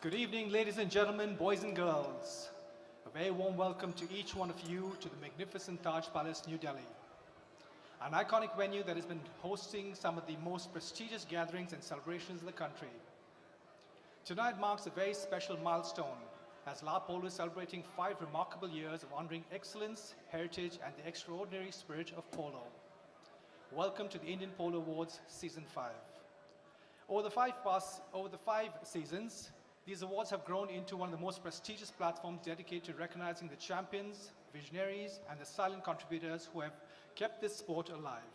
Good evening, ladies and gentlemen, boys and girls. A very warm welcome to each one of you to the magnificent Taj Palace, New Delhi, an iconic venue that has been hosting some of the most prestigious gatherings and celebrations in the country. Tonight marks a very special milestone as La Polo is celebrating 5 remarkable years of honoring excellence, heritage, and the extraordinary spirit of polo. Welcome to the Indian Polo Awards Season 5. Over the five seasons, these awards have grown into one of the most prestigious platforms dedicated to recognizing the champions, visionaries, and the silent contributors who have kept this sport alive.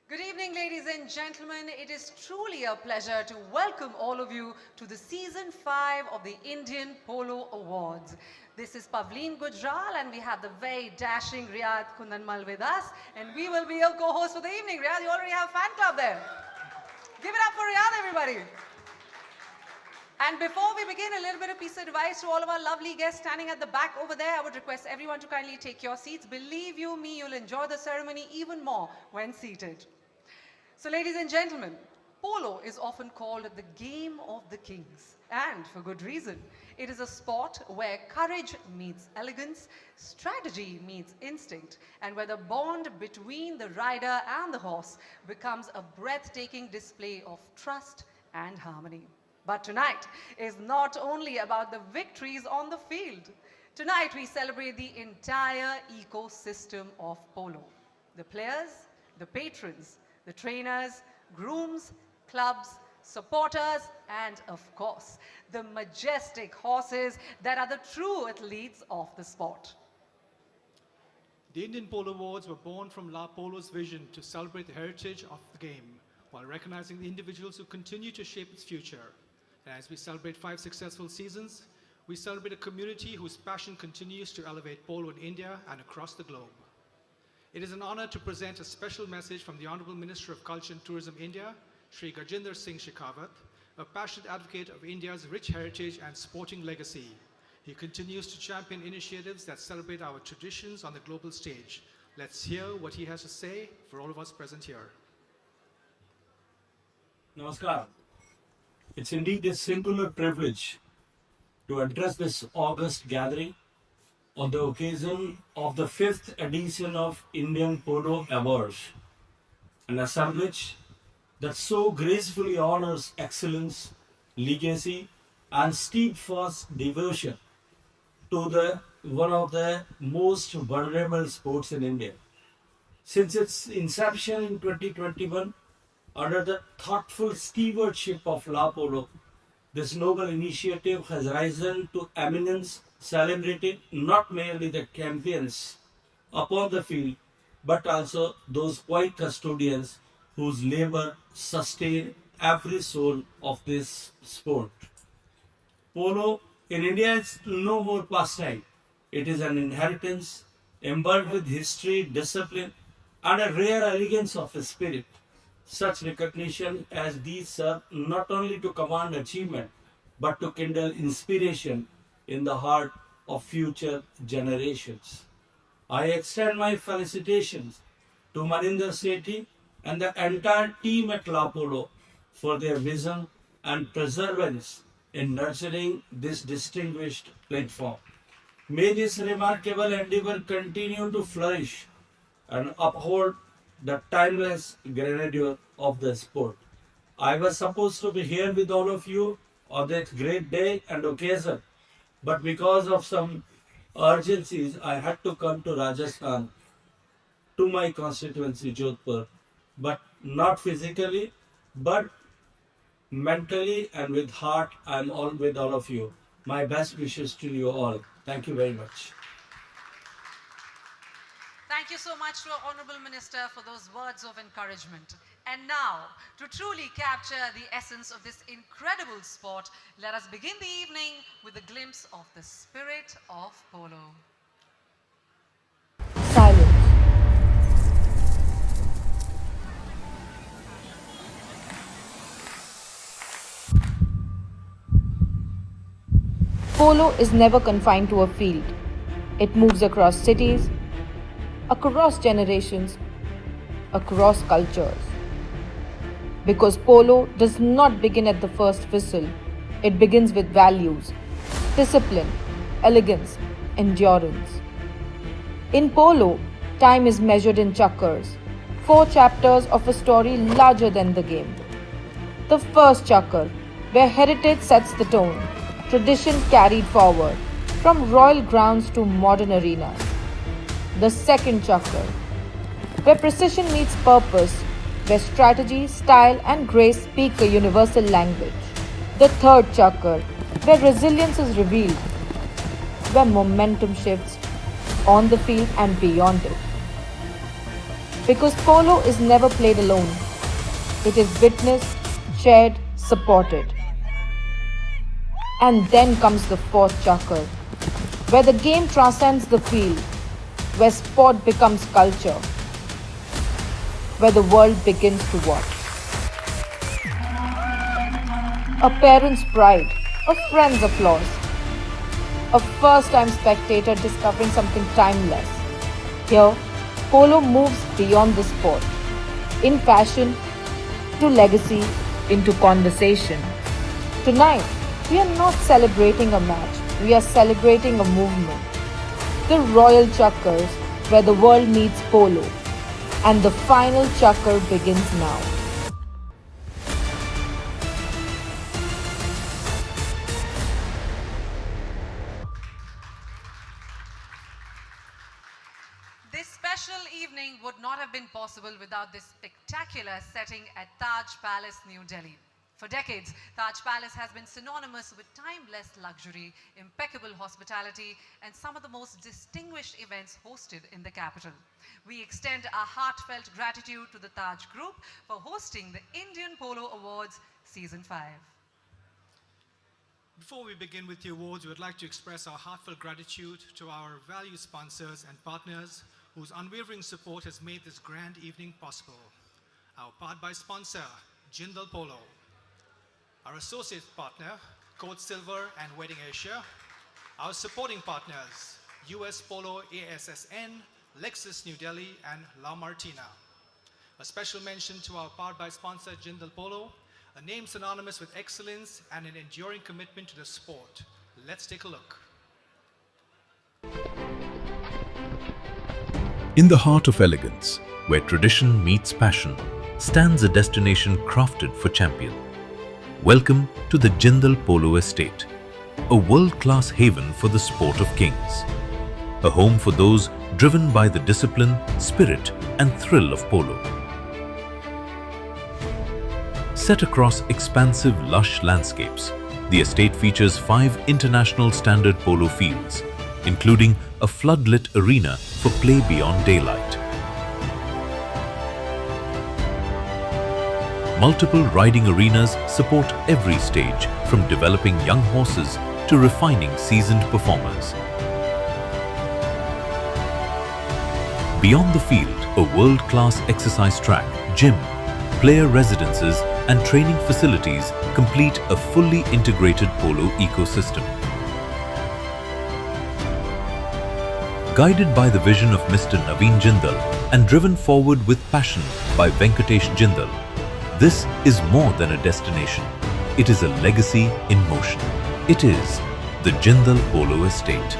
Good evening, ladies and gentlemen. It is truly a pleasure to welcome all of you to the Season 5 of the Indian Polo Awards. This is Pavleen Gujral and we have the very dashing Riyad Kundanmal with us, and we will be your co-host for the evening. Riyad, you already have a fan club there. Give it up for Riyad, everybody. And before we begin, a little bit of piece of advice to all of our lovely guests standing at the back over there. I would request everyone to kindly take your seats. Believe you me, you'll enjoy the ceremony even more when seated. So ladies and gentlemen, polo is often called the game of the kings, and for good reason. It is a sport where courage meets elegance, strategy meets instinct, and where the bond between the rider and the horse becomes a breathtaking display of trust and harmony. But tonight is not only about the victories on the field. Tonight we celebrate the entire ecosystem of polo. The players, the patrons, the trainers, grooms, clubs, supporters, and of course, the majestic horses that are the true athletes of the sport. The Indian Polo Awards were born from La Polo's vision to celebrate the heritage of the game while recognizing the individuals who continue to shape its future. And as we celebrate 5 successful seasons, we celebrate a community whose passion continues to elevate polo in India and across the globe. It is an honor to present a special message from the Honorable Minister of Culture and Tourism India, Shri Gajendra Singh Shekhawat, a passionate advocate of India's rich heritage and sporting legacy. He continues to champion initiatives that celebrate our traditions on the global stage. Let's hear what he has to say for all of us present here. Namaskar. It's indeed a singular privilege to address this august gathering on the occasion of the 5th edition of Indian Polo Awards, an assemblage that so gracefully honors excellence, legacy, and steadfast devotion to one of the most vulnerable sports in India. Since its inception in 2021, under the thoughtful stewardship of La Polo, this noble initiative has risen to eminence, celebrating not merely the champions upon the field, but also those quiet custodians whose labor sustain every soul of this sport. Polo in India is no more pastime. It is an inheritance embedded with history, discipline, and a rare elegance of spirit. Such recognition as these serve not only to command achievement, but to kindle inspiration in the heart of future generations. I extend my felicitations to Maninder Sethi and the entire team at La Polo for their vision and perseverance in nurturing this distinguished platform. May this remarkable endeavor continue to flourish and uphold the timeless grandeur of the sport. I was supposed to be here with all of you on that great day and occasion, but because of some urgencies, I had to come to Rajasthan, to my constituency, Jodhpur, but not physically, but mentally and with heart. I'm all with all of you. My best wishes to you all. Thank you very much. Thank you so much to our Honorable Minister for those words of encouragement. And now, to truly capture the essence of this incredible sport, let us begin the evening with a glimpse of the spirit of polo. Silence. Polo is never confined to a field. It moves across cities, across generations, across cultures. Because polo does not begin at the first whistle, It begins with values, discipline, elegance, endurance. In polo, time is measured in chakras, 4 chapters of a story larger than the game. The first chakra, where heritage sets the tone, tradition carried forward, from royal grounds to modern arenas. The second chakra, where precision meets purpose, where strategy, style, and grace speak a universal language. The third chakra, where resilience is revealed, where momentum shifts on the field and beyond it. Because polo is never played alone, it is witnessed, shared, supported. And then comes the fourth chakra, where the game transcends the field, where sport becomes culture, where the world begins to watch. A parent's pride, a friend's applause, a first-time spectator discovering something timeless. Here, polo moves beyond the sport, in fashion, to legacy, into conversation. Tonight, we are not celebrating a match, we are celebrating a movement. The royal chakras, where the world meets polo, and the final chakra begins now. This special evening would not have been possible without this spectacular setting at Taj Palace, New Delhi. For decades, Taj Palace has been synonymous with timeless luxury, impeccable hospitality, and some of the most distinguished events hosted in the capital. We extend our heartfelt gratitude to the Taj Group for hosting the Indian Polo Awards Season 5. Before we begin with the awards, we would like to express our heartfelt gratitude to our valued sponsors and partners whose unwavering support has made this grand evening possible. Our part-buy sponsor, Jindal Polo. Our associate partner, Coach Silver and Wedding Asia. Our supporting partners, US Polo ASSN, Lexus New Delhi, and La Martina. A special mention to our part-buy sponsor, Jindal Polo, a name synonymous with excellence and an enduring commitment to the sport. Let's take a look. In the heart of elegance, where tradition meets passion, stands a destination crafted for champion. Welcome to the Jindal Polo Estate, a world-class haven for the sport of kings. A home for those driven by the discipline, spirit, and thrill of polo. Set across expansive, lush landscapes, the estate features 5 international standard polo fields, including a floodlit arena for play beyond daylight. Multiple riding arenas support every stage, from developing young horses to refining seasoned performers. Beyond the field, a world-class exercise track, gym, player residences and training facilities complete a fully integrated polo ecosystem. Guided by the vision of Mr. Naveen Jindal and driven forward with passion by Venkatesh Jindal, this is more than a destination. It is a legacy in motion. It is the Jindal Polo Estate.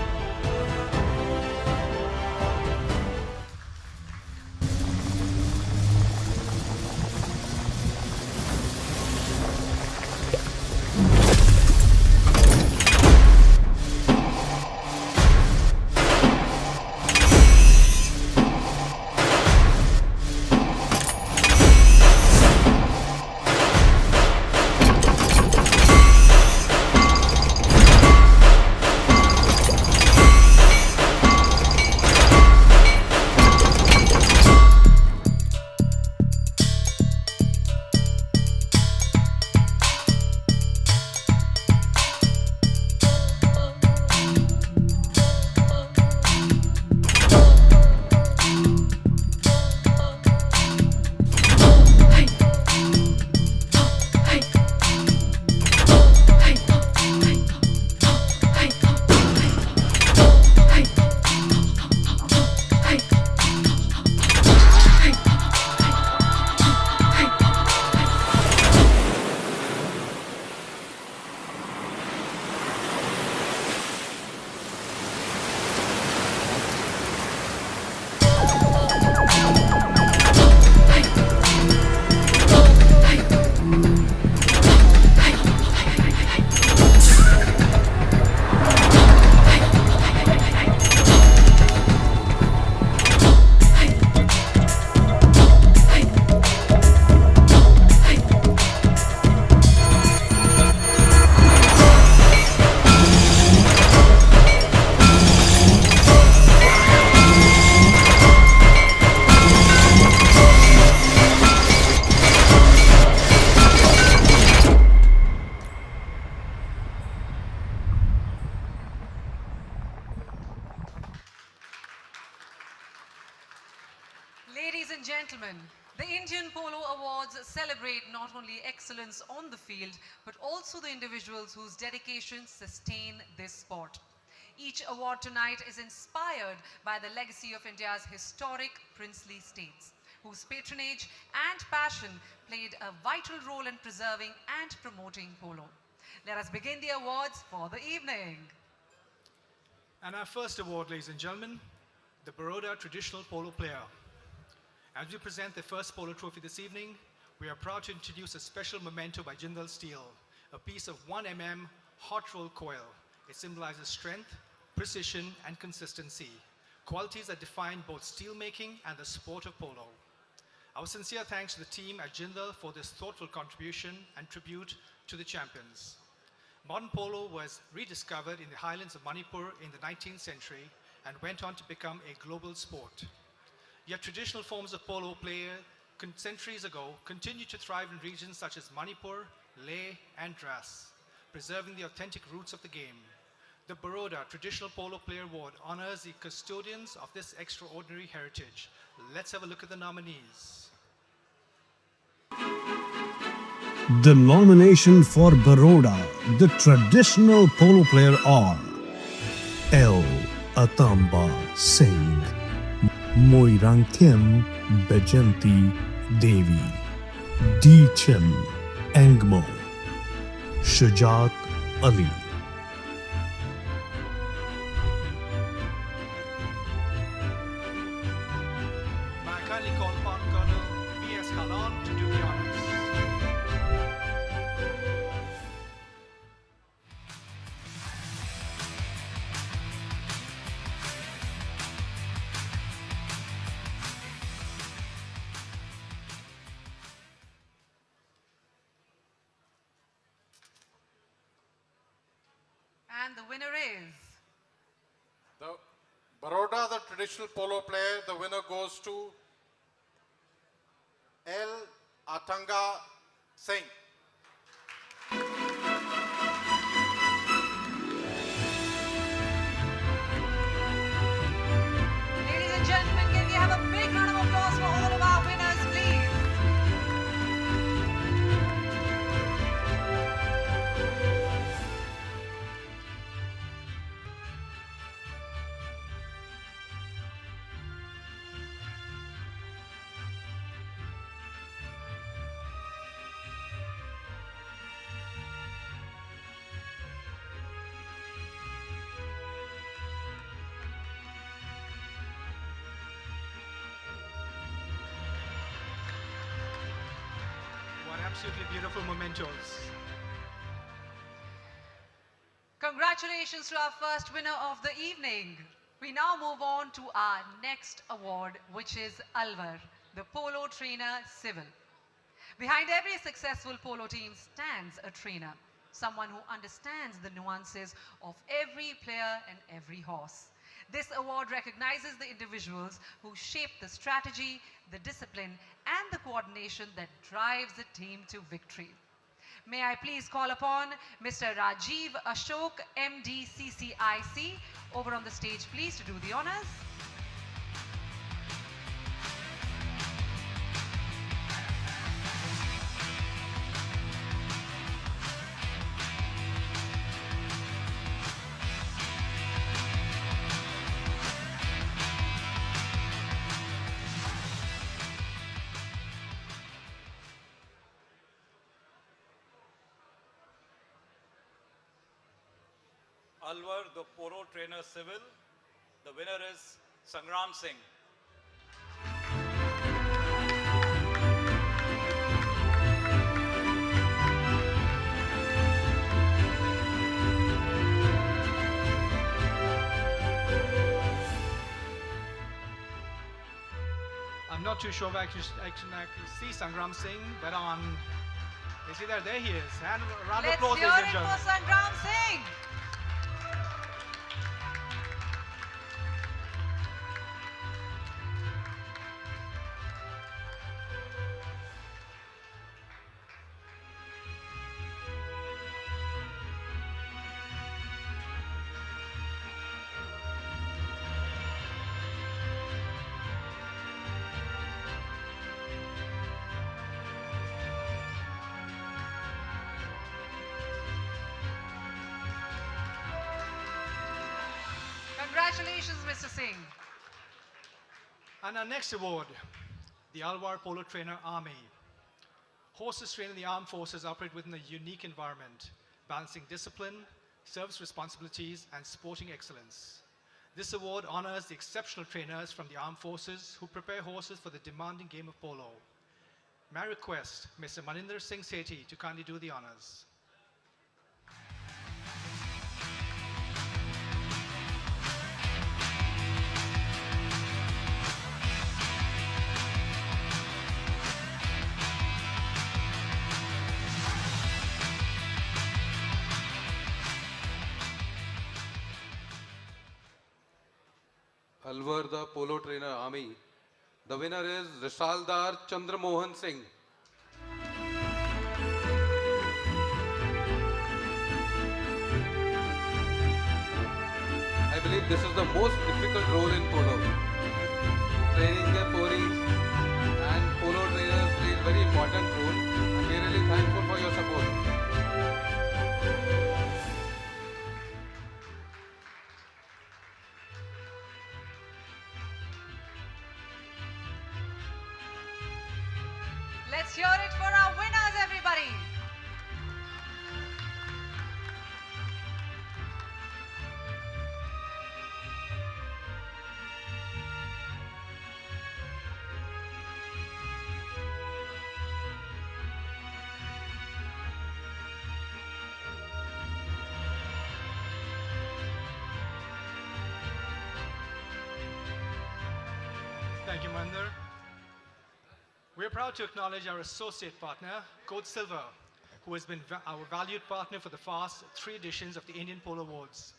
Ladies and gentlemen, the Indian Polo Awards celebrate not only excellence on the field, but also the individuals whose dedication sustain this sport. Each award tonight is inspired by the legacy of India's historic princely states, whose patronage and passion played a vital role in preserving and promoting polo. Let us begin the awards for the evening. And our first award, ladies and gentlemen, the Baroda Traditional Polo Player. As we present the first polo trophy this evening, we are proud to introduce a special memento by Jindal Steel, a piece of 1 mm hot roll coil. It symbolizes strength, precision, and consistency, qualities that define both steel making and the sport of polo. Our sincere thanks to the team at Jindal for this thoughtful contribution and tribute to the champions. Modern polo was rediscovered in the highlands of Manipur in the 19th century and went on to become a global sport. Yet traditional forms of polo play centuries ago continue to thrive in regions such as Manipur, Leh, and Dras, preserving the authentic roots of the game. The Baroda Traditional Polo Player Award honors the custodians of this extraordinary heritage. Let's have a look at the nominees. The nomination for Baroda, the traditional polo player are L. Atamba Singh, Moirangthim Bejanti Devi, D. Chin Angmo, Shujat Ali. May I kindly call upon Colonel V.S. Khalan to do the honors. And the winner is... The Baroda, the traditional polo player, the winner goes to L. Atanga Singh. Ladies and gentlemen, can we have a big round of applause for all of our winners, please? What absolutely beautiful mementos. Congratulations to our first winner of the evening. We now move on to our next award, which is Alvar, the Polo Trainer Civil. Behind every successful polo team stands a trainer, someone who understands the nuances of every player and every horse. This award recognizes the individuals who shape the strategy, the discipline, and the coordination that drives the team to victory. May I please call upon Mr. Rajiv Ashok, MD CCIC, over on the stage, please, to do the honors. Alwar, the Polo Trainer Civil. The winner is Sangram Singh. I'm not too sure if I can see Sangram Singh, but is he there? There he is. And a round of Let's applause, hear ladies it and for gentlemen. Sangram Singh. Congratulations, Mr. Singh. And our next award, the Alwar Polo Trainer Army. Horses trained in the armed forces operate within a unique environment, balancing discipline, service responsibilities, and sporting excellence. This award honors the exceptional trainers from the armed forces who prepare horses for the demanding game of polo. May I request Mr. Maninder Singh Sethi to kindly do the honors. Alwar the Polo Trainer Army. The winner is Rishaldar Chandramohan Singh. I believe this is the most difficult role in polo. Training the poris and polo trainers play a very important role, and we are really thankful for your support. Let's hear it for our winners, everybody. Thank you, Maninder. We're proud to acknowledge our associate partner, Code Silver, who has been our valued partner for the past 3 editions of the Indian Polo Awards.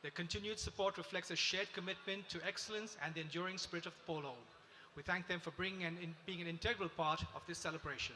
Their continued support reflects a shared commitment to excellence and the enduring spirit of polo. We thank them for being an integral part of this celebration.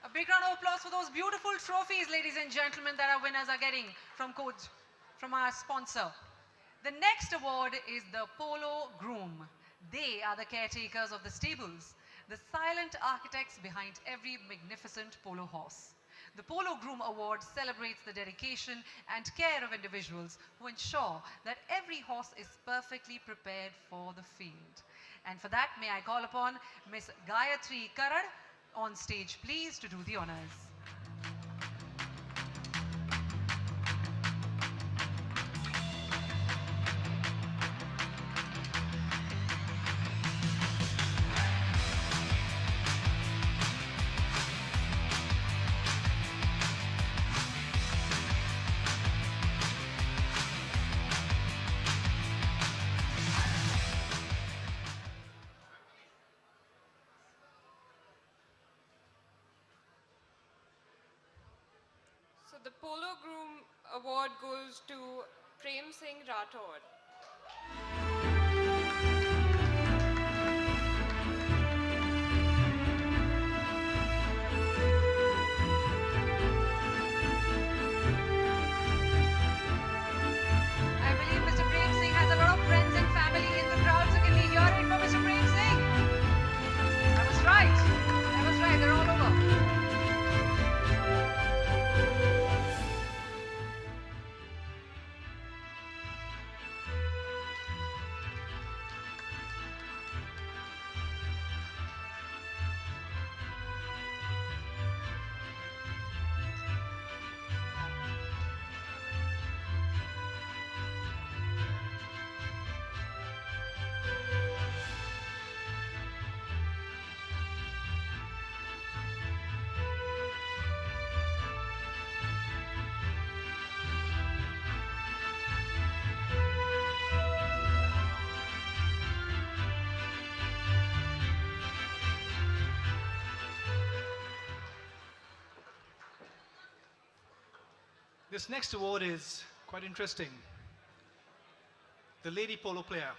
A big round of applause for those beautiful trophies, ladies and gentlemen, that our winners are getting from our sponsor. The next award is the Polo Groom. They are the caretakers of the stables, the silent architects behind every magnificent polo horse. The Polo Groom Award celebrates the dedication and care of individuals who ensure that every horse is perfectly prepared for the field. And for that, may I call upon Miss Gayatri Karad on stage, please, to do the honors. So the Polo Groom Award goes to Prem Singh Rathod. I believe Mr. Prem Singh has a lot of friends and family in the crowd, so can we hear it for Mr. Prem Singh? I was right. I was right. They're all over. This next award is quite interesting. The Lady Polo Player.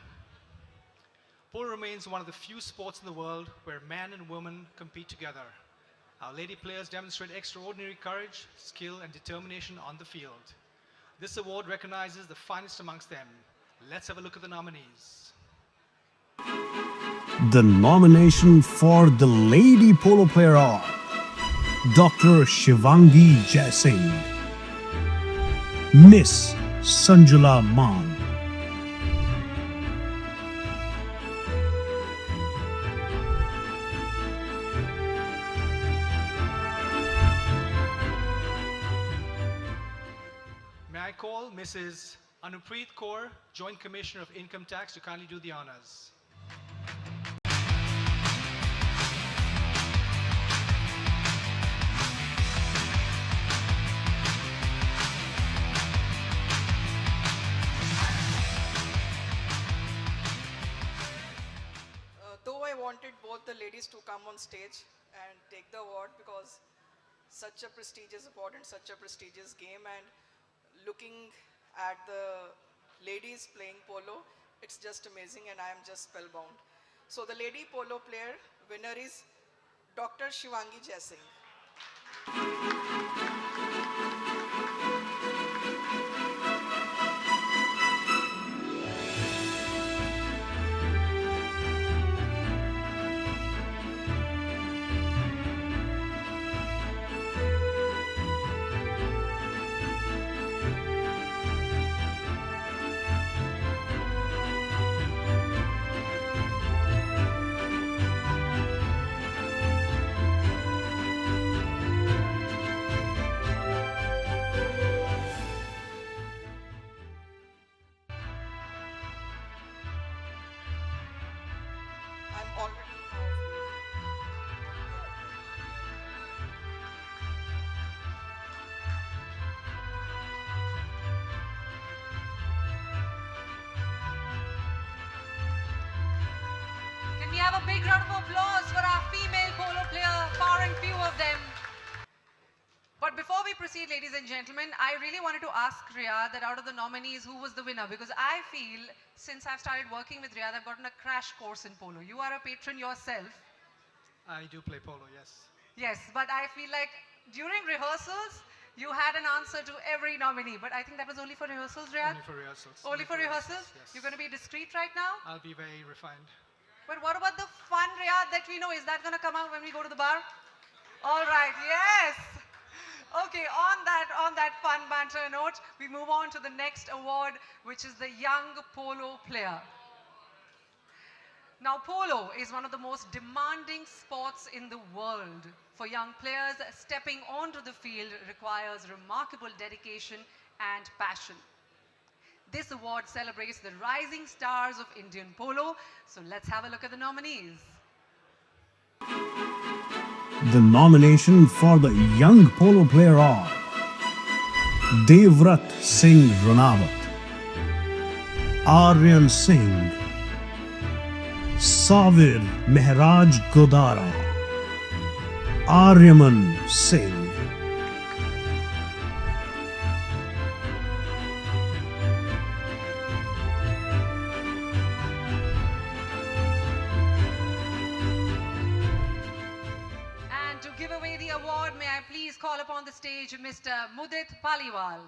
Polo remains one of the few sports in the world where man and woman compete together. Our lady players demonstrate extraordinary courage, skill, and determination on the field. This award recognizes the finest amongst them. Let's have a look at the nominees. The nomination for the Lady Polo Player are Dr. Shivangi Jaisingh, Miss Sanjula Maan, May I call Mrs. Anupreet Kaur, Joint Commissioner of Income Tax, to kindly do the honors. Though I wanted both the ladies to come on stage and take the award because such a prestigious award and such a prestigious game, and looking at the ladies playing polo, it's just amazing and I am just spellbound. So the lady polo player winner is Dr. Shivangi Jaisingh. I'm already Can we have a big round of applause for our female polo player, far and few of them? But before we proceed, ladies and gentlemen, I really wanted to ask Riyadh that out of the nominees, who was the winner? Because I feel, since I've started working with Riyadh, I've gotten a crash course in polo. You are a patron yourself. I do play polo, yes. Yes, but I feel like during rehearsals, you had an answer to every nominee. But I think that was only for rehearsals, Riyadh? Only for rehearsals. Only for rehearsals? Yes. You're going to be discreet right now? I'll be very refined. But what about the fun, Riyadh, that we know? Is that going to come out when we go to the bar? All right, yes. Okay, on that fun banter note, we move on to the next award, which is the Young Polo Player. Now, polo is one of the most demanding sports in the world. For young players, stepping onto the field requires remarkable dedication and passion. This award celebrates the rising stars of Indian polo. So let's have a look at the nominees. The nomination for the Young Polo Player are Devrat Singh Ranawat, Aryan Singh, Savir Mehraj Godara, Aryaman Singh. And to give away the award, may I please call upon the stage Mr. Mudit Paliwal.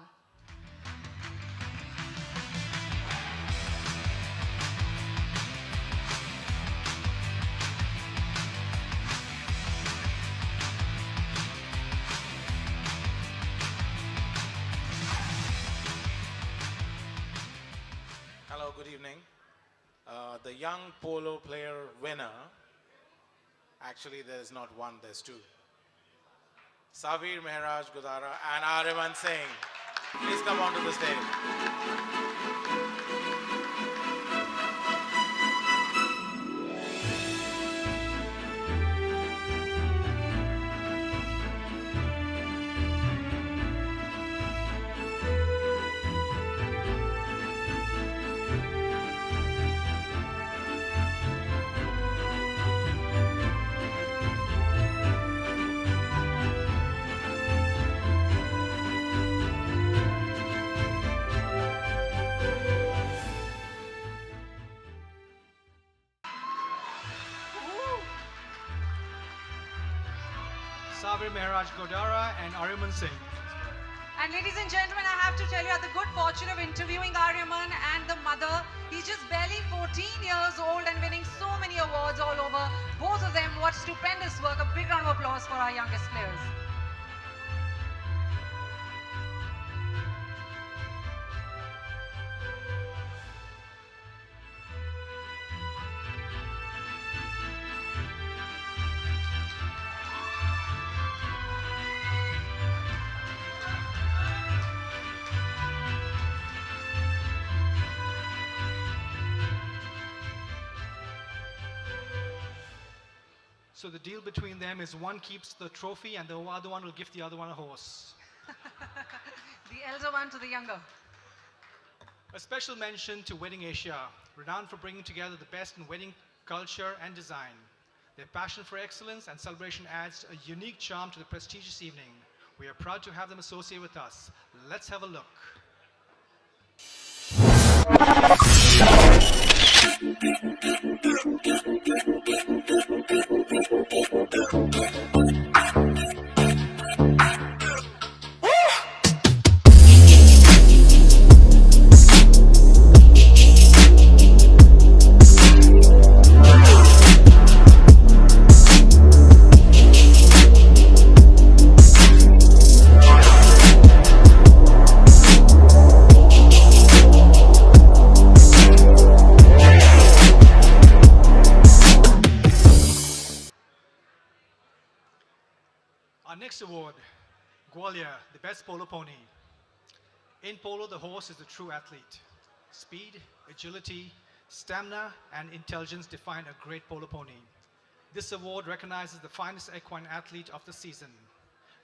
Hello, good evening. The young polo player winner, actually there's not one, there's two. Savir Mehraj Gudara and Aryaman Singh. Please come onto the stage. Sabir Mehraj Godara and Ariman Singh. And ladies and gentlemen, I have to tell you, I had the good fortune of interviewing Aryaman and the mother. He's just barely 14 years old and winning so many awards all over. Both of them, what stupendous work. A big round of applause for our youngest players. So the deal between them is one keeps the trophy and the other one will give the other one a horse. The elder one to the younger. A special mention to Wedding Asia, renowned for bringing together the best in wedding culture and design. Their passion for excellence and celebration adds a unique charm to the prestigious evening. We are proud to have them associate with us. Let's have a look. Our next award, Gwalior, the best polo pony. In polo, the horse is the true athlete. Speed, agility, stamina, and intelligence define a great polo pony. This award recognizes the finest equine athlete of the season.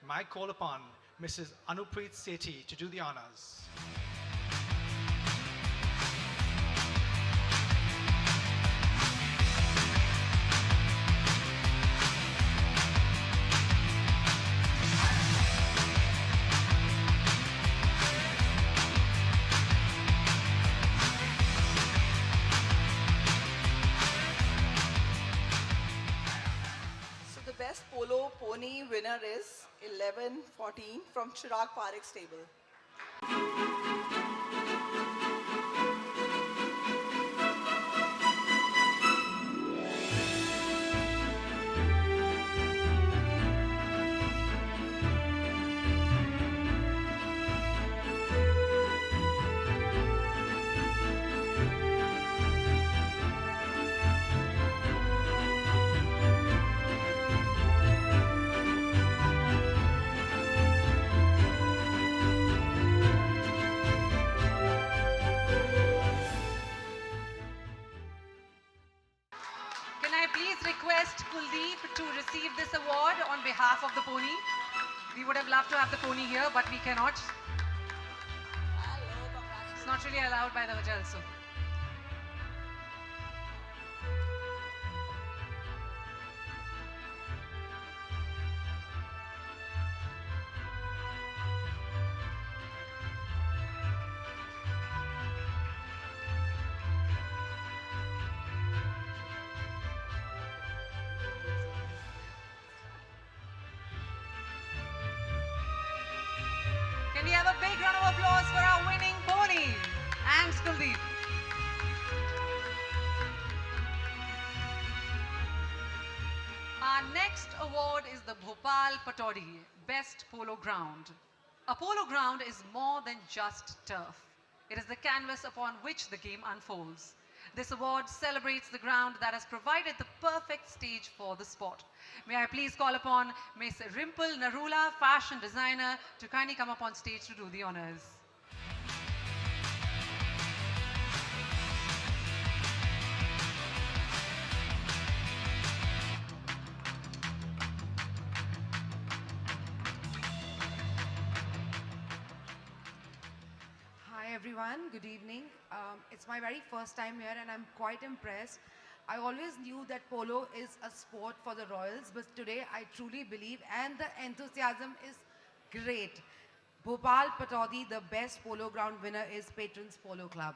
May I call upon Mrs. Anupreet Sethi to do the honors. Best polo pony winner is 1114 from Chirag Parekh's stable. Request Kuldeep to receive this award on behalf of the pony. We would have loved to have the pony here, but we cannot. It's not really allowed by the hotel, so. Can we have a big round of applause for our winning pony and Kuldeep? Our next award is the Bhopal Patodi Best Polo Ground. A polo ground is more than just turf. It is the canvas upon which the game unfolds. This award celebrates the ground that has provided the perfect stage for the sport. May I please call upon Miss Rimple Narula, fashion designer, to kindly come up on stage to do the honors. Hi everyone, good evening. It's my very first time here and I'm quite impressed. I always knew that polo is a sport for the royals, but today I truly believe and the enthusiasm is great. Bhopal Patodi, the best polo ground winner is Patrons Polo Club.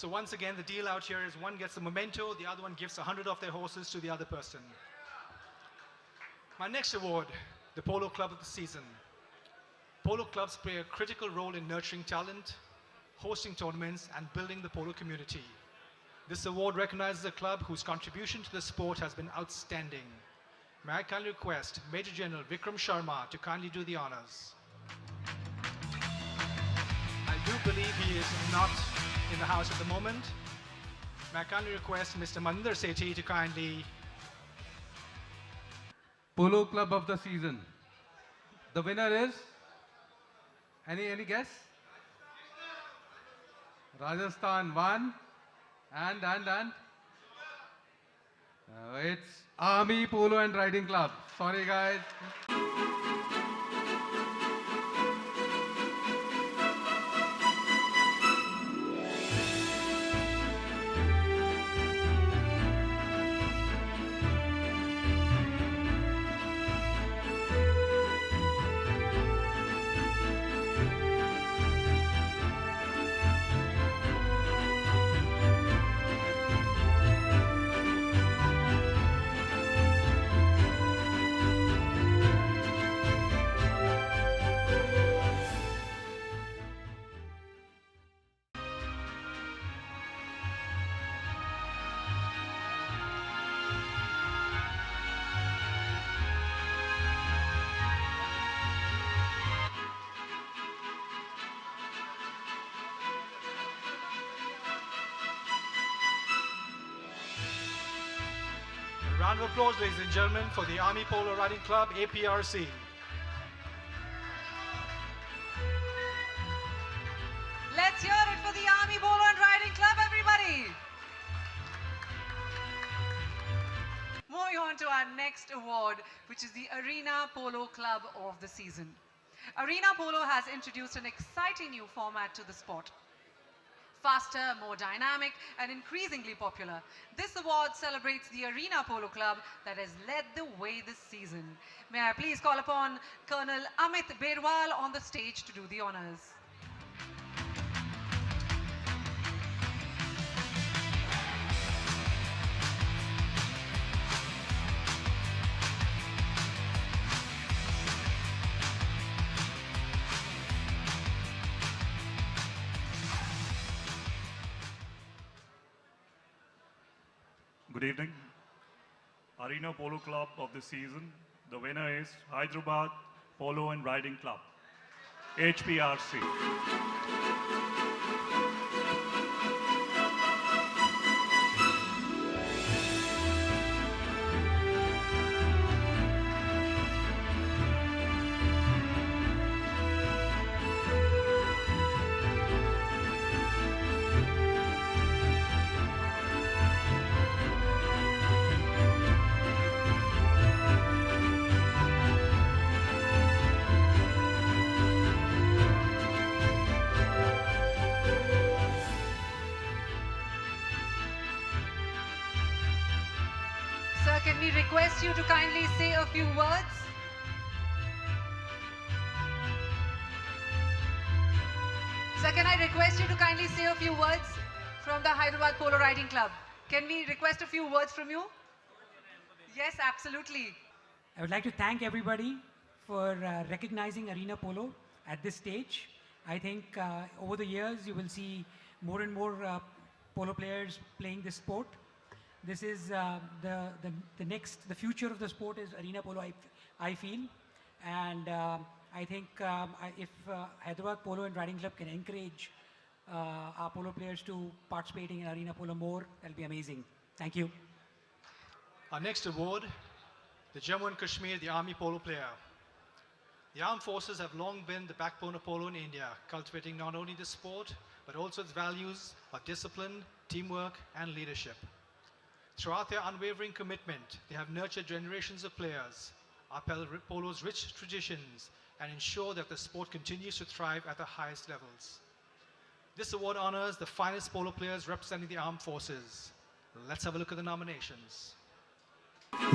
So once again, the deal out here is one gets the memento, the other one gives 100 of their horses to the other person. My next award, the Polo Club of the Season. Polo clubs play a critical role in nurturing talent, hosting tournaments, and building the polo community. This award recognizes a club whose contribution to the sport has been outstanding. May I kindly request Major General Vikram Sharma to kindly do the honors. I do believe he is not in the house at the moment. May I kindly request Mr. Maninder Sethi to kindly... Polo Club of the Season. The winner is? Any guess? Rajasthan won. And? It's Army Polo and Riding Club. Sorry guys. A round of applause, ladies and gentlemen, for the Army Polo Riding Club, APRC. Let's hear it for the Army Polo and Riding Club, everybody. Moving on to our next award, which is the Arena Polo Club of the Season. Arena Polo has introduced an exciting new format to the sport. Faster, more dynamic, and increasingly popular, this award celebrates the Arena Polo Club that has led the way this season. May I please call upon Colonel Amit Berwal on the stage to do the honors. Good evening. Arena Polo Club of the season. The winner is Hyderabad Polo and Riding Club, HPRC. Sir, can we request you to kindly say a few words? Sir, can I request you to kindly say a few words from the Hyderabad Polo Riding Club? Can we request a few words from you? Yes, absolutely. I would like to thank everybody for recognizing Arena Polo at this stage. I think over the years you will see more and more polo players playing this sport. This is the future of the sport is Arena Polo, I feel. And I think if Hyderabad Polo and Riding Club can encourage our polo players to participating in Arena Polo more, that'll be amazing. Thank you. Our next award, the Jammu and Kashmir, the Army Polo Player. The armed forces have long been the backbone of polo in India, cultivating not only the sport, but also its values of discipline, teamwork, and leadership. Throughout their unwavering commitment, they have nurtured generations of players, upheld polo's rich traditions, and ensure that the sport continues to thrive at the highest levels. This award honors the finest polo players representing the armed forces. Let's have a look at the nominations.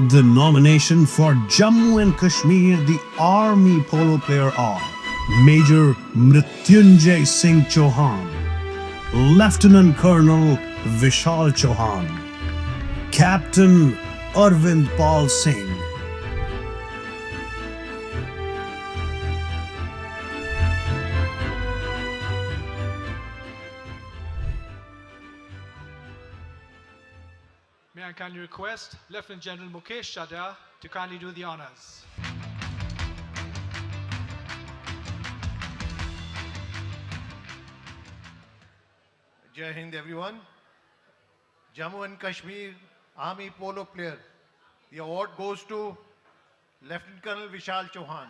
The nomination for Jammu and Kashmir, the Army Polo Player are Major Mrityunjay Singh Chauhan, Lieutenant Colonel Vishal Chauhan, Captain Arvind Pal Singh, May I kindly request Lieutenant General Mukesh Chadha to kindly do the honors. Jai Hind everyone. Jammu and Kashmir Army Polo player. The award goes to Lieutenant Colonel Vishal Chauhan.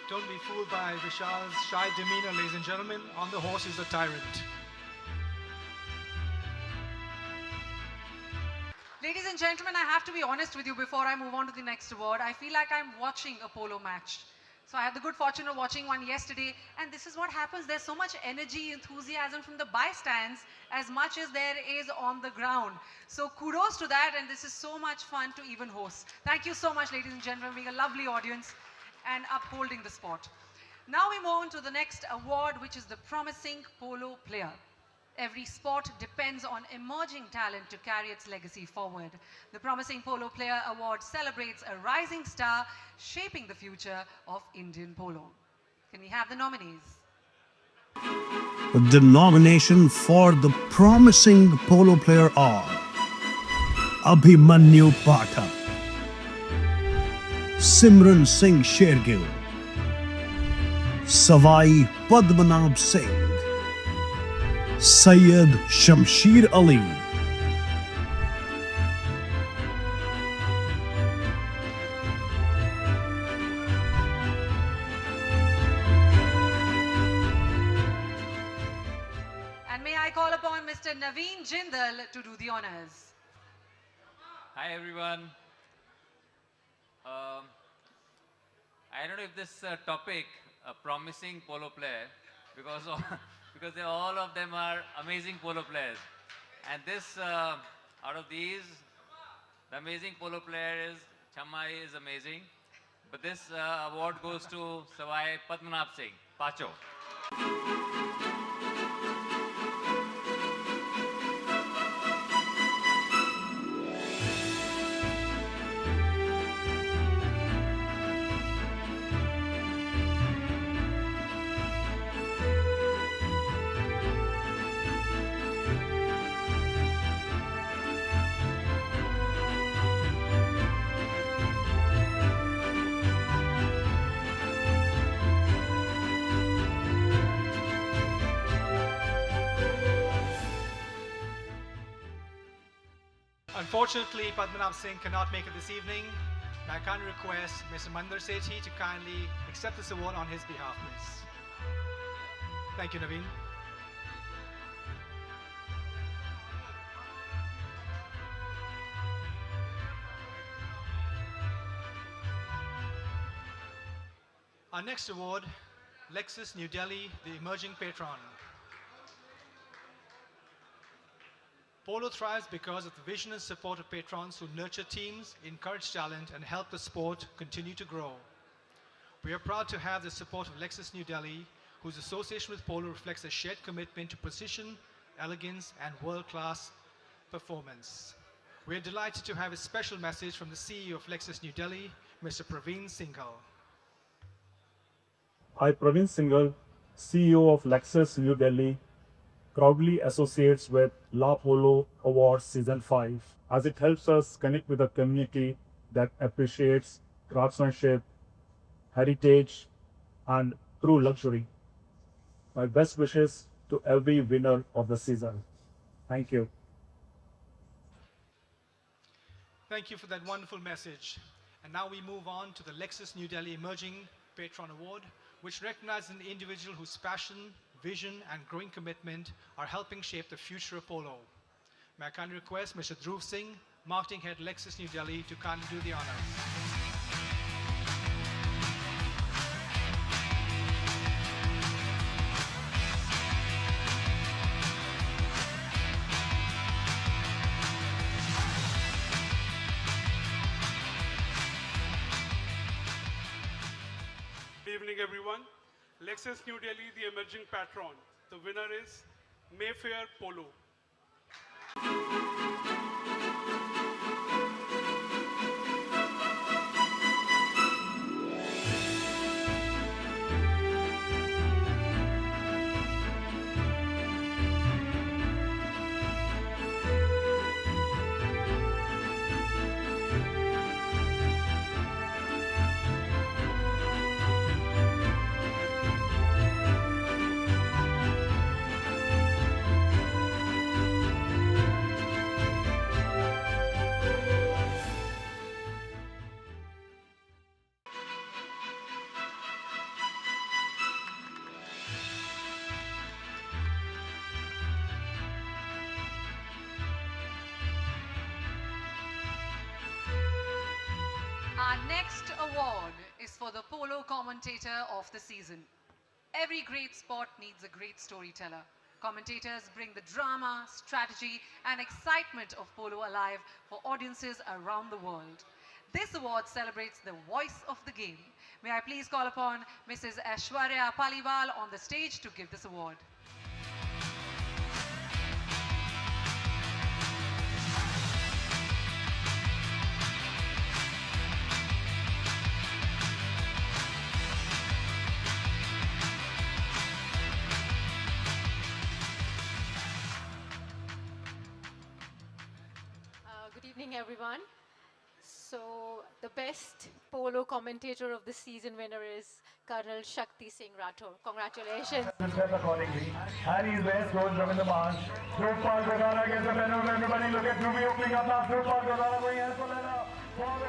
Don't be fooled by Vishal's shy demeanor, ladies and gentlemen. On the horse is a tyrant. Ladies and gentlemen, I have to be honest with you before I move on to the next award. I feel like I'm watching a polo match. So I had the good fortune of watching one yesterday, and this is what happens. There's so much energy, enthusiasm from the bystands as much as there is on the ground. So kudos to that, and this is so much fun to even host. Thank you so much, ladies and gentlemen, being a lovely audience and upholding the sport. Now we move on to the next award, which is the Promising Polo Player. Every sport depends on emerging talent to carry its legacy forward. The Promising Polo Player Award celebrates a rising star shaping the future of Indian polo. Can we have the nominees? The nomination for the Promising Polo Player are Abhimanyu Pathak, Simran Singh Shergill, Savai Padmanabh Singh, Syed Shamsheer Ali, And may I call upon Mr. Naveen Jindal to do the honors. Hi everyone. I don't know if this topic, a promising polo player, because all of them are amazing polo players. And this, out of these, the amazing polo player is Chamai is amazing. But this award goes to Savai Padmanabh Singh, Pacho. Unfortunately, Padmanabh Singh cannot make it this evening. I can request Mr. Mandar Sethi to kindly accept this award on his behalf, please. Thank you, Naveen. Our next award, Lexus New Delhi, the Emerging Patron. Polo thrives because of the vision and support of patrons who nurture teams, encourage talent, and help the sport continue to grow. We are proud to have the support of Lexus New Delhi, whose association with polo reflects a shared commitment to precision, elegance, and world-class performance. We are delighted to have a special message from the CEO of Lexus New Delhi, Mr. Praveen Singhal. I, Praveen Singhal, CEO of Lexus New Delhi, proudly associates with La Polo Awards Season 5 as it helps us connect with the community that appreciates craftsmanship, heritage, and true luxury. My best wishes to every winner of the season. Thank you. Thank you for that wonderful message. And now we move on to the Lexus New Delhi Emerging Patron Award, which recognizes an individual whose passion, vision, and growing commitment are helping shape the future of polo. May I kindly request Mr. Dhruv Singh, Marketing Head, Lexus New Delhi, to kindly do the honors. Good evening, everyone. Lexus New Delhi, the emerging patron. The winner is Mayfair Polo. Our next award is for the Polo Commentator of the Season. Every great sport needs a great storyteller. Commentators bring the drama, strategy, and excitement of polo alive for audiences around the world. This award celebrates the voice of the game. May I please call upon Mrs. Aishwarya Paliwal on the stage to give this award. Good evening, everyone. So, the best polo commentator of the season winner is Colonel Shakti Singh Rathore. Congratulations. Accordingly, and he's there, goes Ravinder Marsh. Through Paul Gagara gets the banner. Everybody look at Ruby opening up now. Through Paul Gagara going as for the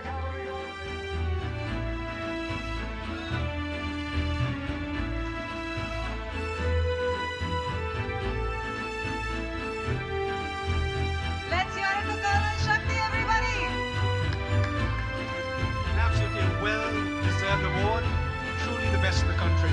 cavalry. Let's hear it for Colonel Shakti, everybody! An absolutely well-deserved award, truly the best in the country.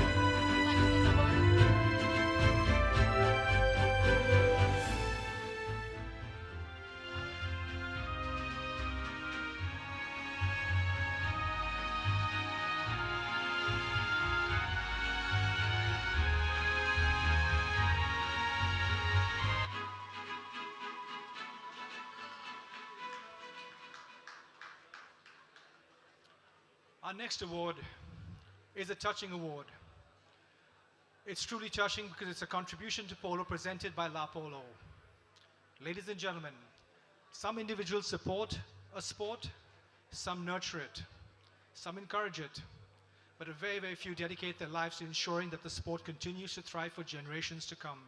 Our next award is a touching award. It's truly touching because it's a contribution to polo presented by La Polo. Ladies and gentlemen, some individuals support a sport, some nurture it, some encourage it, but very, very few dedicate their lives to ensuring that the sport continues to thrive for generations to come.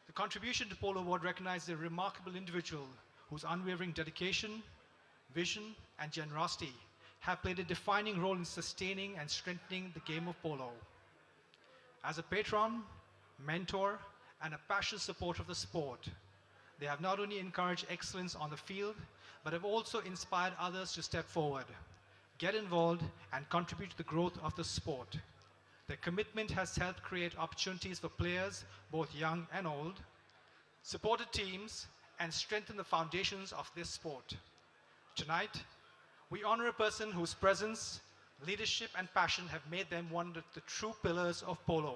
The Contribution to Polo Award recognizes a remarkable individual whose unwavering dedication, vision, and generosity have played a defining role in sustaining and strengthening the game of polo. As a patron, mentor, and a passionate supporter of the sport, they have not only encouraged excellence on the field, but have also inspired others to step forward, get involved, and contribute to the growth of the sport. Their commitment has helped create opportunities for players, both young and old, supported teams, and strengthened the foundations of this sport. Tonight, we honor a person whose presence, leadership, and passion have made them one of the true pillars of polo.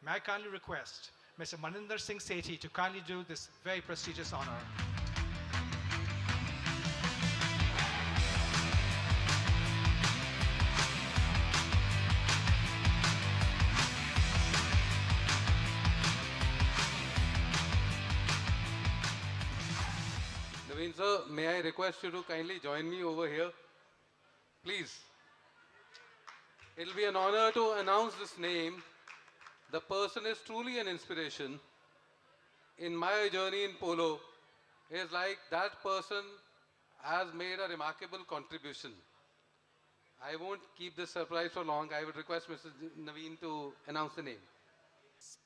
May I kindly request Mr. Maninder Singh Sethi to kindly do this very prestigious honor. The Naveen sir, may I request you to kindly join me over here? Please. It'll be an honor to announce this name. The person is truly an inspiration. In my journey in polo, is like that person has made a remarkable contribution. I won't keep this surprise for long. I would request Mr. Naveen to announce the name.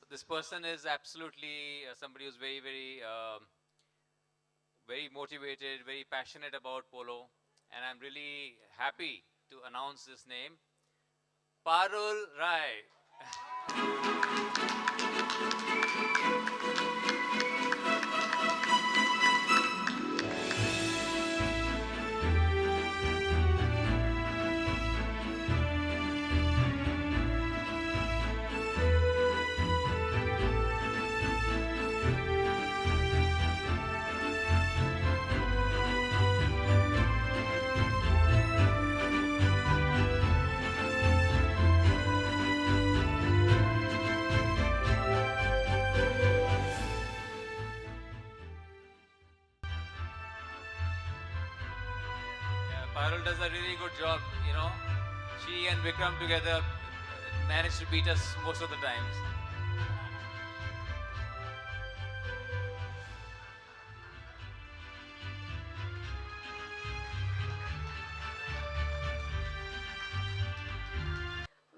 This person is absolutely somebody who's very motivated, very passionate about polo, and I'm really happy to announce this name, Parul Rai. Parul does a really good job, you know. She and Vikram together manage to beat us most of the times.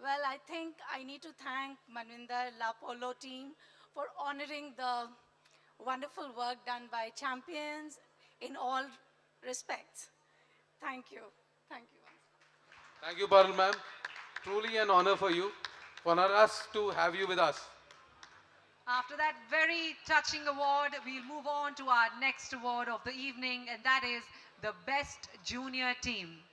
Well, I think I need to thank Manvinder La Polo team for honoring the wonderful work done by champions in all respects. Thank you. Thank you. Thank you, Parul ma'am. Truly an honor for you, for us to have you with us. After that very touching award, we'll move on to our next award of the evening, and that is the Best Junior Team.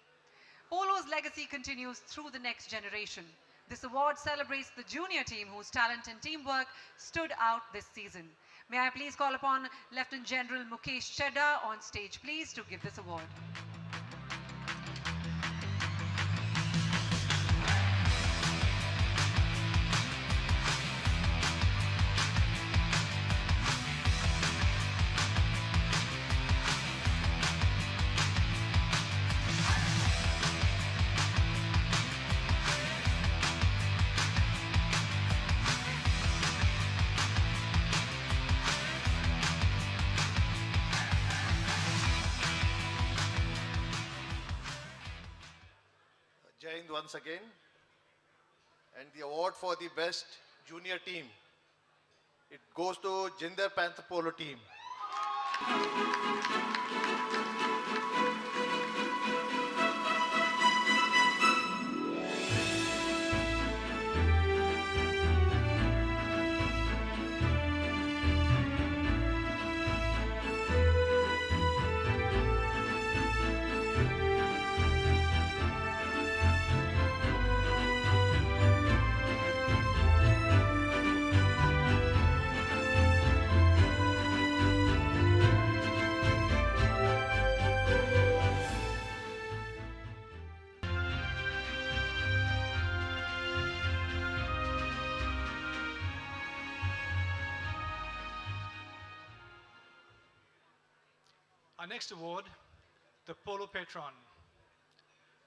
Polo's legacy continues through the next generation. This award celebrates the junior team whose talent and teamwork stood out this season. May I please call upon Lieutenant General Mukesh Chedda on stage, please, to give this award. Jai Hind once again. And the award for the best junior team, it goes to Jindal Polo team. Our next award, the Polo Patron.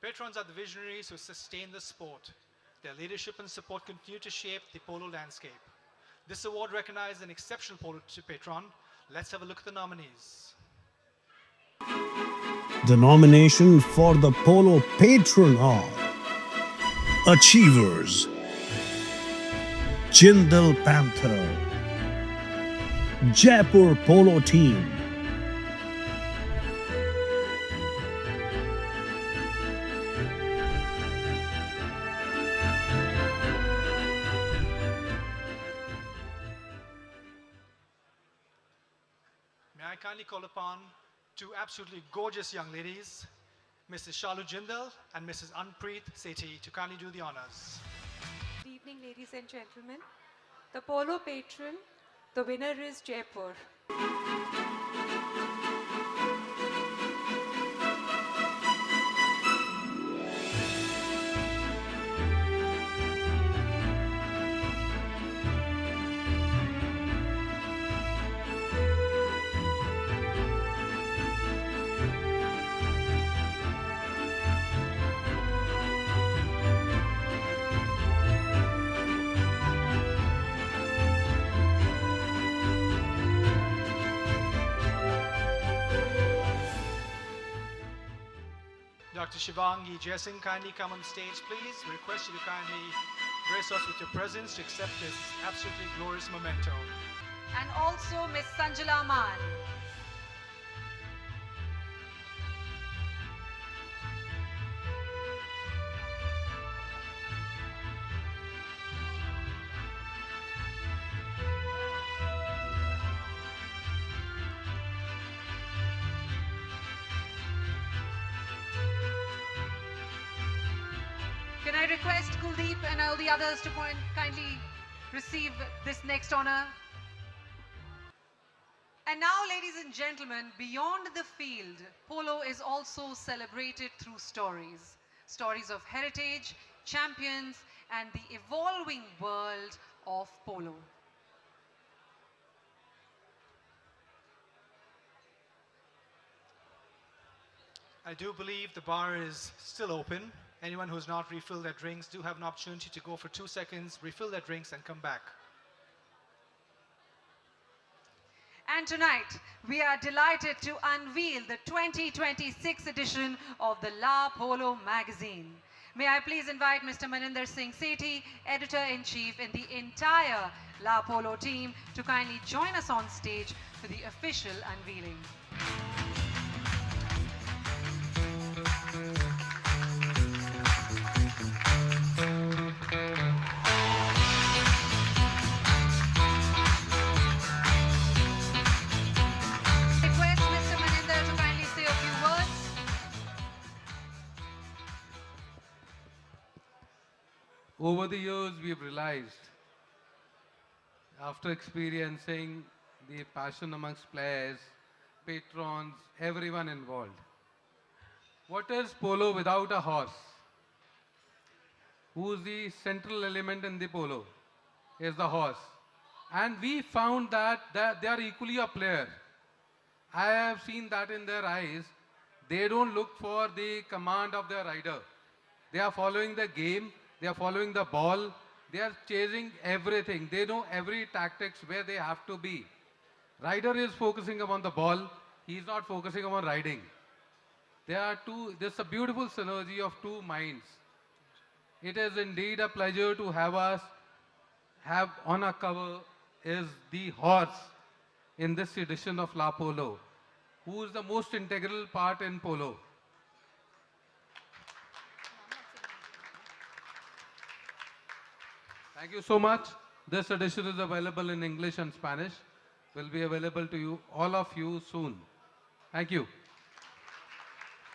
Patrons are the visionaries who sustain the sport. Their leadership and support continue to shape the polo landscape. This award recognizes an exceptional polo patron. Let's have a look at the nominees. The nomination for the Polo Patron are Achievers, Jindal Panther, Jaipur Polo Team, May I kindly call upon two absolutely gorgeous young ladies, Mrs. Shalu Jindal and Mrs. Anpreet Sethi, to kindly do the honors. Good evening, ladies and gentlemen. The Polo Patron, the winner is Jaipur. Dr. Shivangi Jaising, kindly come on the stage, please. We request you to kindly grace us with your presence to accept this absolutely glorious memento. And also Miss Sanjala Man. Can I request Kuldeep and all the others to kindly receive this next honor? And now, ladies and gentlemen, beyond the field, polo is also celebrated through stories. Stories of heritage, champions, and the evolving world of polo. I do believe the bar is still open. Anyone who's not refilled their drinks do have an opportunity to go for 2 seconds, refill their drinks, and come back. And tonight, we are delighted to unveil the 2026 edition of the La Polo magazine. May I please invite Mr. Maninder Singh Sethi, Editor-in-Chief, and the entire La Polo team to kindly join us on stage for the official unveiling. Over the years, we've realized, after experiencing the passion amongst players, patrons, everyone involved, what is polo without a horse? Who's the central element in the polo? Is the horse. And we found that they are equally a player. I have seen that in their eyes. They don't look for the command of their rider. They are following the game. They are following the ball. They are chasing everything. They know every tactics where they have to be. Rider is focusing upon the ball. He is not focusing upon riding. There's a beautiful synergy of two minds. It is indeed a pleasure to have on our cover is the horse in this edition of La Polo, who is the most integral part in polo. Thank you so much. This edition is available in English and Spanish. Will be available to you, all of you, soon. Thank you.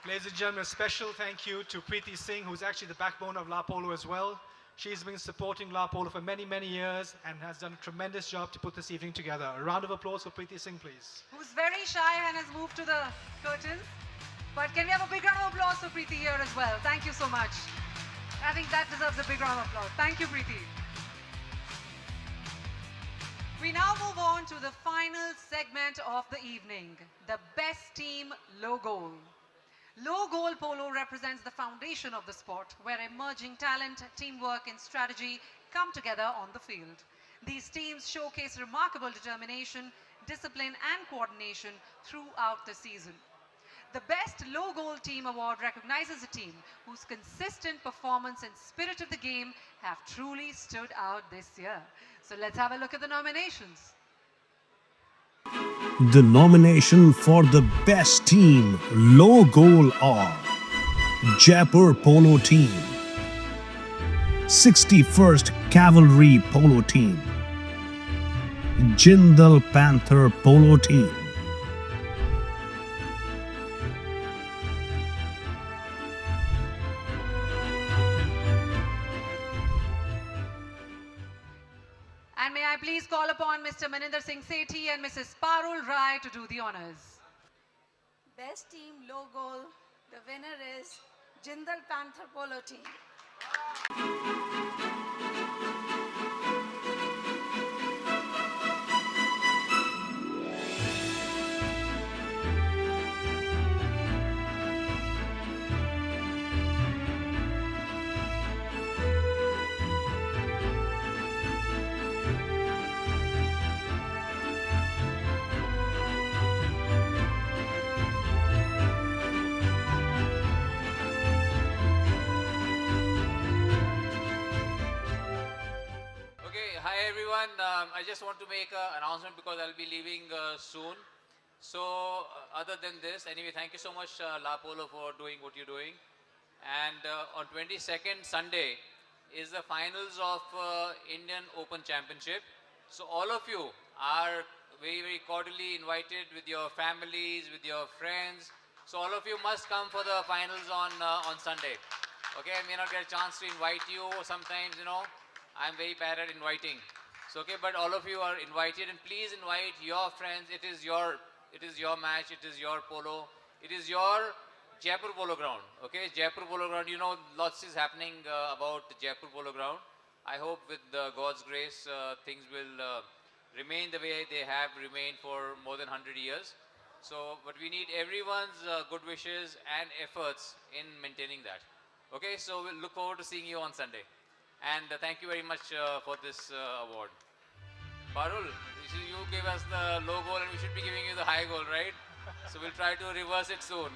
Ladies and gentlemen, a special thank you to Preeti Singh, who's actually the backbone of La Polo as well. She's been supporting La Polo for many, many years and has done a tremendous job to put this evening together. A round of applause for Preeti Singh, please. Who's very shy and has moved to the curtains. But can we have a big round of applause for Preeti here as well? Thank you so much. I think that deserves a big round of applause. Thank you, Preeti. We now move on to the final segment of the evening, the Best Team Low Goal. Low Goal Polo represents the foundation of the sport, where emerging talent, teamwork, and strategy come together on the field. These teams showcase remarkable determination, discipline, and coordination throughout the season. The Best Low Goal Team Award recognizes a team whose consistent performance and spirit of the game have truly stood out this year. So let's have a look at the nominations. The nomination for the best team low goal are Jaipur Polo Team, 61st Cavalry Polo Team, Jindal Panther Polo Team, And may I please call upon Mr. Maninder Singh Sethi and Mrs. Parul Rai to do the honors. Best team low goal. The winner is Jindal Panther Polo team. everyone. I just want to make an announcement because I'll be leaving soon. So, other than this, anyway, thank you so much, La Polo, for doing what you're doing. And on 22nd, Sunday, is the finals of Indian Open Championship. So, all of you are very, very cordially invited with your families, with your friends. So, all of you must come for the finals on Sunday. Okay, I may not get a chance to invite you sometimes, you know. I'm very bad at inviting. So, okay, but all of you are invited, and please invite your friends. It is your match, it is your polo, it is your Jaipur Polo Ground. Okay, Jaipur Polo Ground, you know, lots is happening about Jaipur Polo Ground. I hope with God's grace, things will remain the way they have remained for more than 100 years. So, but we need everyone's good wishes and efforts in maintaining that. Okay, so we'll look forward to seeing you on Sunday. And thank you very much for this award. Parul, you gave us the low goal and we should be giving you the high goal, right? So we'll try to reverse it soon.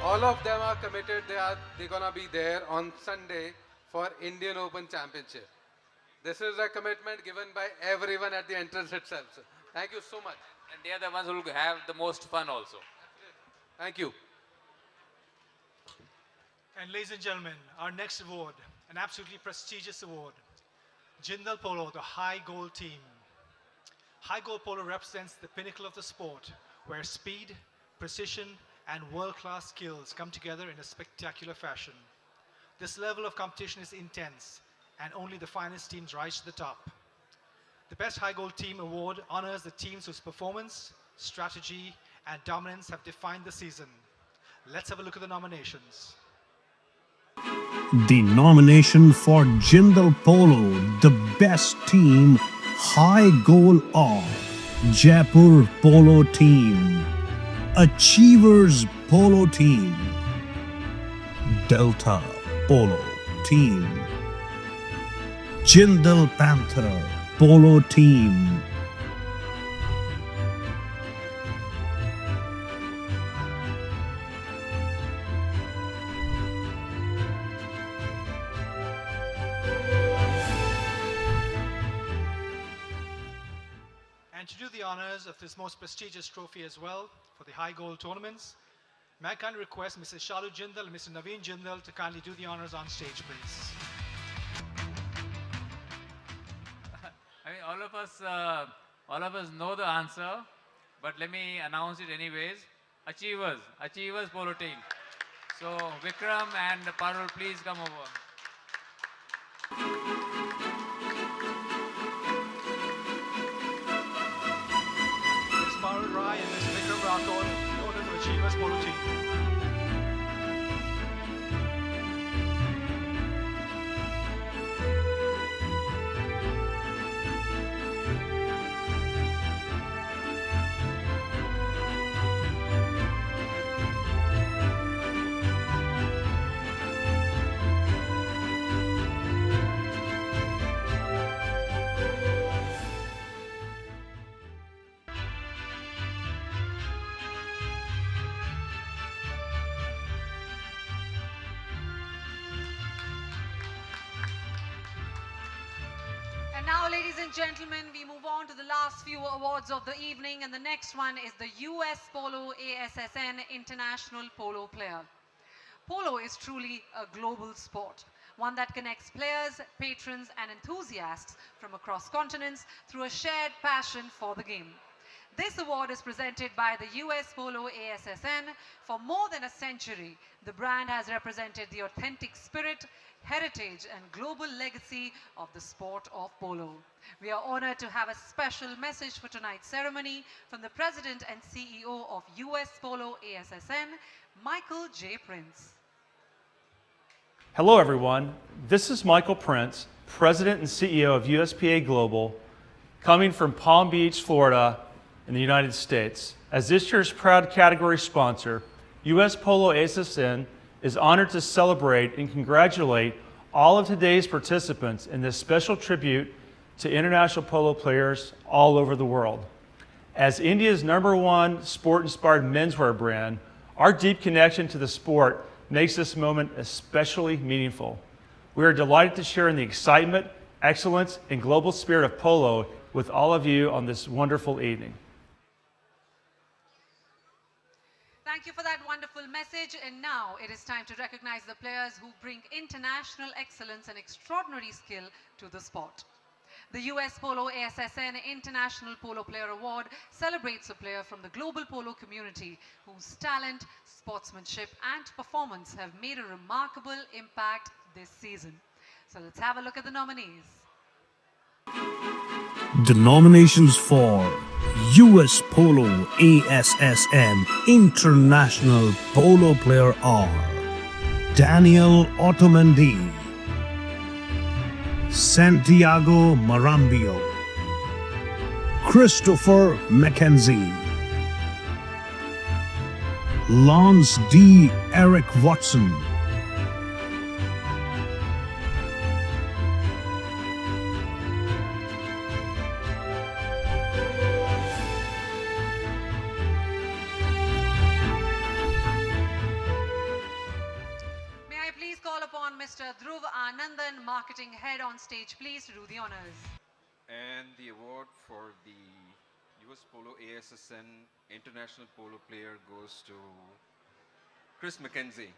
All of them are committed. They're gonna be there on Sunday for Indian Open Championship. This is a commitment given by everyone at the entrance itself. So thank you so much. And they are the ones who will have the most fun also. Thank you. And ladies and gentlemen, our next award, an absolutely prestigious award, Jindal Polo, the high goal team. High goal polo represents the pinnacle of the sport, where speed, precision, and world-class skills come together in a spectacular fashion. This level of competition is intense, and only the finest teams rise to the top. The Best High Goal Team Award honors the teams whose performance, strategy, and dominance have defined the season. Let's have a look at the nominations. The nomination for Jindal Polo, the best team, high goal of Jaipur Polo Team, Achievers Polo Team, Delta Polo Team, Jindal Panther Polo Team, And to do the honors of this most prestigious trophy as well, for the high goal tournaments, may I kindly request Mrs. Shalu Jindal and Mr. Naveen Jindal to kindly do the honors on stage, please. I mean, all of us know the answer, but let me announce it anyways. Achievers Polo Team. So Vikram and Parul, please come over. Ms. Parul Rai and Mr. Vikram Rathod, in order for Achievers Polo Team. And now, ladies and gentlemen, we move on to the last few awards of the evening, and the next one is the US Polo ASSN International Polo Player. Polo is truly a global sport, one that connects players, patrons, and enthusiasts from across continents through a shared passion for the game. This award is presented by the US Polo ASSN. For more than a century, the brand has represented the authentic spirit, heritage, and global legacy of the sport of polo. We are honored to have a special message for tonight's ceremony from the President and CEO of US Polo ASSN, Michael J. Prince. Hello everyone, this is Michael Prince, President and CEO of USPA Global, coming from Palm Beach, Florida in the United States. As this year's proud category sponsor, US Polo ASSN is honored to celebrate and congratulate all of today's participants in this special tribute to international polo players all over the world. As India's #1 sport-inspired menswear brand, our deep connection to the sport makes this moment especially meaningful. We are delighted to share in the excitement, excellence, and global spirit of polo with all of you on this wonderful evening. Thank you for that wonderful message. And now it is time to recognize the players who bring international excellence and extraordinary skill to the sport. The US Polo ASSN International Polo Player Award celebrates a player from the global polo community whose talent, sportsmanship, and performance have made a remarkable impact this season. So let's have a look at the nominees. The nominations for US Polo ASSN International Polo Player are Daniel Otamendi, Santiago Marambio, Christopher Mackenzie, Lance D. Eric Watson, Marketing head on stage, please, to do the honors. And the award for the US Polo ASSN International Polo Player goes to Chris Mackenzie.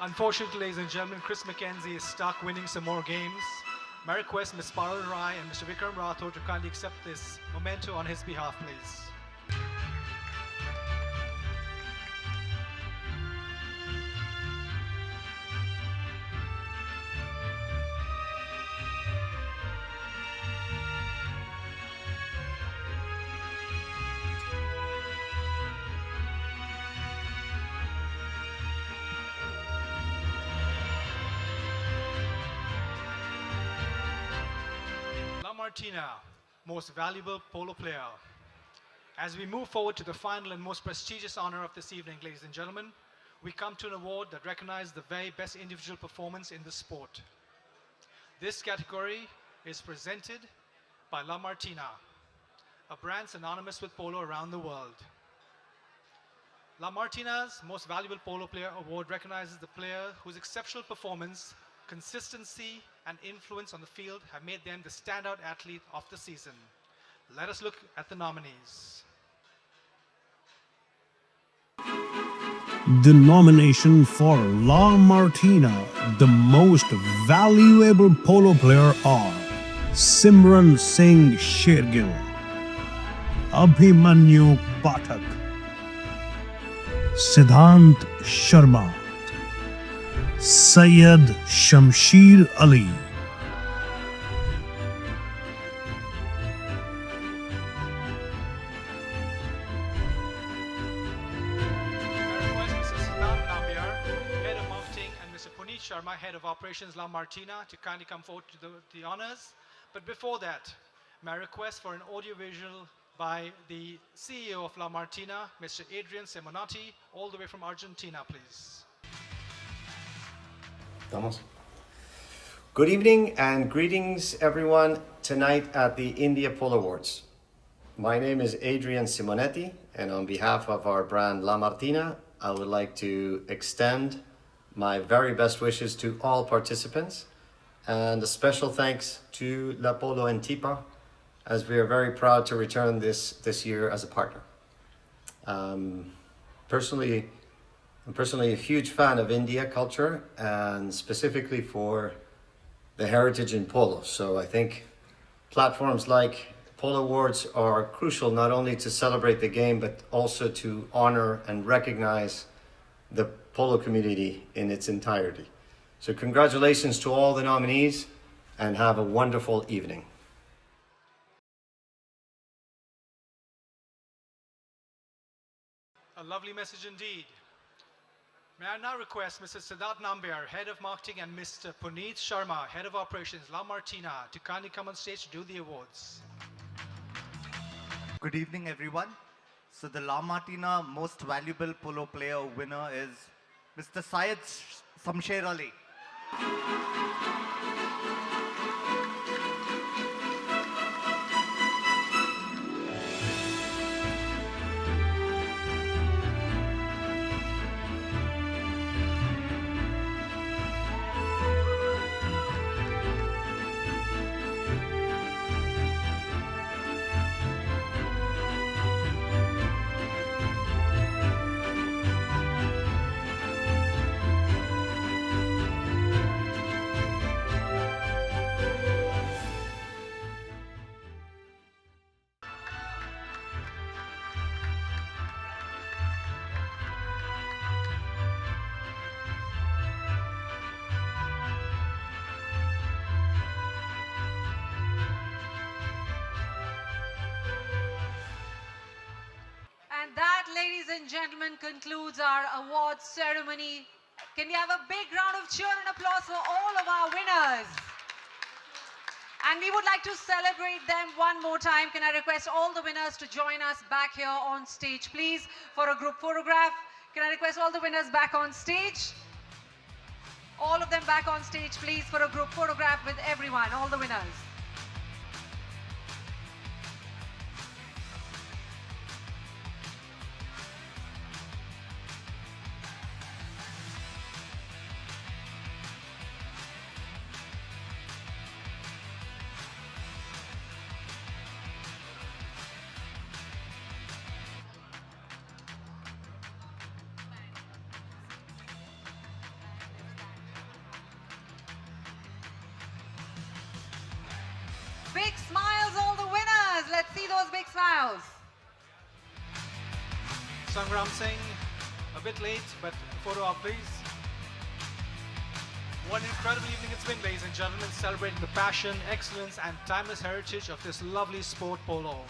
Unfortunately, ladies and gentlemen, Chris Mackenzie is stuck winning some more games. My request Ms. Parul Rai and Mr. Vikram Rathod to kindly accept this memento on his behalf, please. Martina, most valuable polo player. As we move forward to the final and most prestigious honor of this evening, ladies and gentlemen, we come to an award that recognizes the very best individual performance in the sport. This category is presented by La Martina, a brand synonymous with polo around the world. La Martina's Most Valuable Polo Player Award recognizes the player whose exceptional performance, consistency, and influence on the field have made them the standout athlete of the season. Let us look at the nominees. The nomination for La Martina, the most valuable polo player, are Simran Singh Shergill, Abhimanyu Pathak, Siddhant Sharma, Syed Shamsher Ali, Sharma, Head of Operations, La Martina, to kindly come forward to the honors. But before that, my request for an audiovisual by the CEO of La Martina, Mr. Adrian Simonetti, all the way from Argentina, please. Vamos. Good evening and greetings, everyone, tonight at the India Polo Awards. My name is Adrian Simonetti, and on behalf of our brand La Martina, I would like to extend my very best wishes to all participants, and a special thanks to La Polo and TIPA, as we are very proud to return this year as a partner. I'm personally a huge fan of India culture, and specifically for the heritage in polo. So I think Platforms like Polo Awards are crucial not only to celebrate the game, but also to honor and recognize the polo community in its entirety. So congratulations to all the nominees and have a wonderful evening. A lovely message indeed. May I now request Mr. Siddharth Nambiar, Head of Marketing, and Mr. Puneet Sharma, Head of Operations, La Martina, to kindly come on stage to do the awards. Good evening, everyone. So the La Martina Most Valuable Polo Player winner is Mr. Syed Samsher Ali. And that, ladies and gentlemen, concludes our awards ceremony. Can we have a big round of cheer and applause for all of our winners? And we would like to celebrate them one more time. Can I request all the winners to join us back here on stage, please, for a group photograph? Can I request all the winners back on stage? All of them back on stage, please, for a group photograph with everyone, all the winners. Big smiles, all the winners. Let's see those big smiles. Sangram Singh, a bit late, but photo up, please. What an incredible evening it's been, ladies and gentlemen, celebrating the passion, excellence, and timeless heritage of this lovely sport, polo.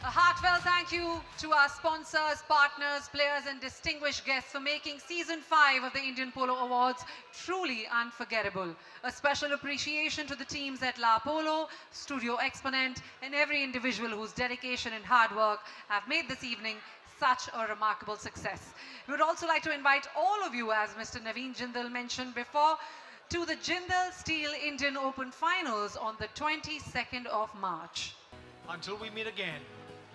A heartfelt thank you to our sponsors, partners, players, and distinguished guests for making Season 5 of the Indian Polo Awards truly unforgettable. A special appreciation to the teams at La Polo, Studio Exponent, and every individual whose dedication and hard work have made this evening such a remarkable success. We would also like to invite all of you, as Mr. Naveen Jindal mentioned before, to the Jindal Steel Indian Open Finals on the 22nd of March. Until we meet again,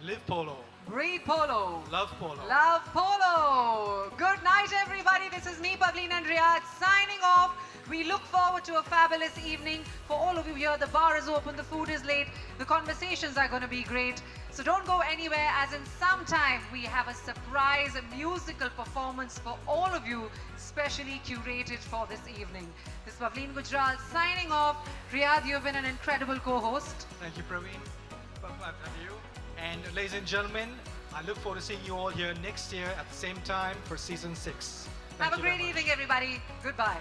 live polo. Breathe polo. Love polo. Love polo. Good night, everybody. This is me, Pavleen and Riyadh, signing off. We look forward to a fabulous evening. For all of you here, the bar is open, the food is late, the conversations are going to be great. So don't go anywhere, as in some time we have a surprise musical performance for all of you, specially curated for this evening. This is Pavleen Gujral signing off. Riyadh, you've been an incredible co-host. Thank you, Praveen. Thank you. And ladies and gentlemen, I look forward to seeing you all here next year at the same time for Season 6. Have a great evening, everybody. Goodbye.